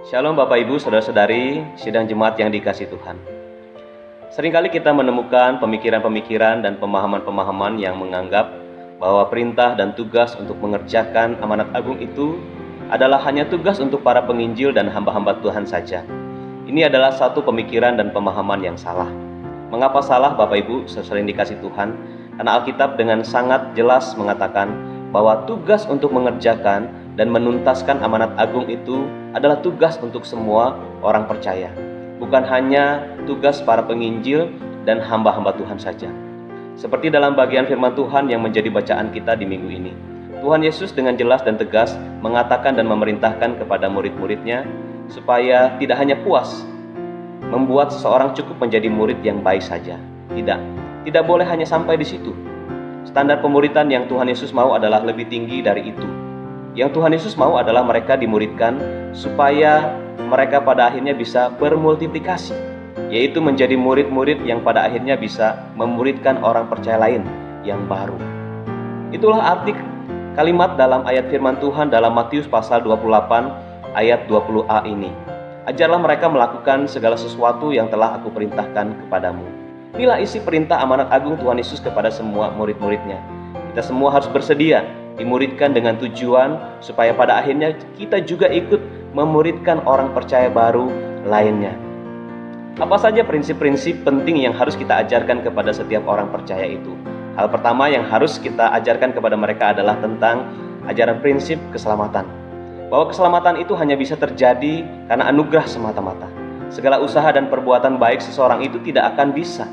Shalom Bapak Ibu, Saudara-saudari, sidang jemaat yang dikasihi Tuhan. Seringkali kita menemukan pemikiran-pemikiran dan pemahaman-pemahaman yang menganggap bahwa perintah dan tugas untuk mengerjakan amanat agung itu adalah hanya tugas untuk para penginjil dan hamba-hamba Tuhan saja. Ini adalah satu pemikiran dan pemahaman yang salah. Mengapa salah Bapak Ibu, sering dikasihi Tuhan? Karena Alkitab dengan sangat jelas mengatakan bahwa tugas untuk mengerjakan dan menuntaskan amanat agung itu adalah tugas untuk semua orang percaya, bukan hanya tugas para penginjil dan hamba-hamba Tuhan saja. Seperti dalam bagian firman Tuhan yang menjadi bacaan kita di minggu ini, Tuhan Yesus dengan jelas dan tegas mengatakan dan memerintahkan kepada murid-muridnya supaya tidak hanya puas membuat seseorang cukup menjadi murid yang baik saja. Tidak boleh hanya sampai di situ. Standar pemuridan yang Tuhan Yesus mau adalah lebih tinggi dari itu. Yang Tuhan Yesus mau adalah mereka dimuridkan supaya mereka pada akhirnya bisa bermultiplikasi, yaitu menjadi murid-murid yang pada akhirnya bisa memuridkan orang percaya lain yang baru. Itulah arti kalimat dalam ayat firman Tuhan dalam Matius pasal 28 ayat 20a ini. Ajarlah mereka melakukan segala sesuatu yang telah aku perintahkan kepadamu. Inilah isi perintah amanat agung Tuhan Yesus kepada semua murid-muridnya. Kita semua harus bersedia dimuridkan dengan tujuan supaya pada akhirnya kita juga ikut memuridkan orang percaya baru lainnya. Apa saja prinsip-prinsip penting yang harus kita ajarkan kepada setiap orang percaya itu? Hal pertama yang harus kita ajarkan kepada mereka adalah tentang ajaran prinsip keselamatan. Bahwa keselamatan itu hanya bisa terjadi karena anugerah semata-mata. Segala usaha dan perbuatan baik seseorang itu tidak akan bisa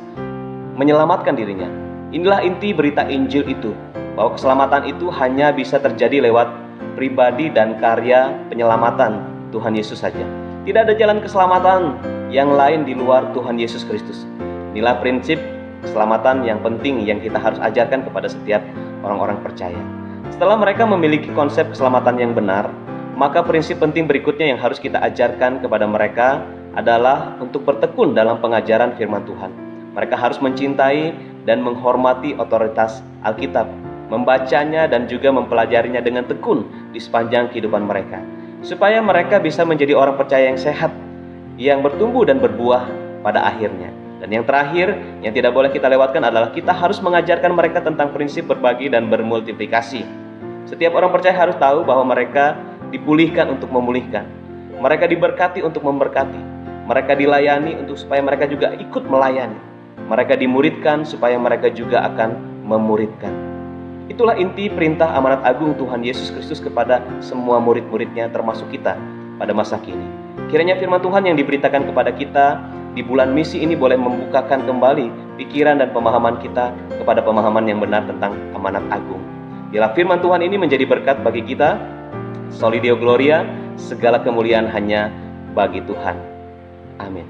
menyelamatkan dirinya. Inilah inti berita Injil itu, bahwa keselamatan itu hanya bisa terjadi lewat pribadi dan karya penyelamatan Tuhan Yesus saja. Tidak ada jalan keselamatan yang lain di luar Tuhan Yesus Kristus. Inilah prinsip keselamatan yang penting yang kita harus ajarkan kepada setiap orang-orang percaya. Setelah mereka memiliki konsep keselamatan yang benar, maka prinsip penting berikutnya yang harus kita ajarkan kepada mereka adalah untuk bertekun dalam pengajaran firman Tuhan. Mereka harus mencintai dan menghormati otoritas Alkitab, membacanya dan juga mempelajarinya dengan tekun di sepanjang kehidupan mereka, supaya mereka bisa menjadi orang percaya yang sehat, yang bertumbuh dan berbuah pada akhirnya. Dan yang terakhir, yang tidak boleh kita lewatkan adalah kita harus mengajarkan mereka tentang prinsip berbagi dan bermultiplikasi. Setiap orang percaya harus tahu bahwa mereka dipulihkan untuk memulihkan, mereka diberkati untuk memberkati, mereka dilayani untuk supaya mereka juga ikut melayani, mereka dimuridkan supaya mereka juga akan memuridkan. Itulah inti perintah amanat agung Tuhan Yesus Kristus kepada semua murid-muridnya, termasuk kita pada masa kini. Kiranya firman Tuhan yang diberitakan kepada kita di bulan misi ini boleh membukakan kembali pikiran dan pemahaman kita kepada pemahaman yang benar tentang amanat agung. Biarlah firman Tuhan ini menjadi berkat bagi kita. Soli Deo Gloria, segala kemuliaan hanya bagi Tuhan. Amin.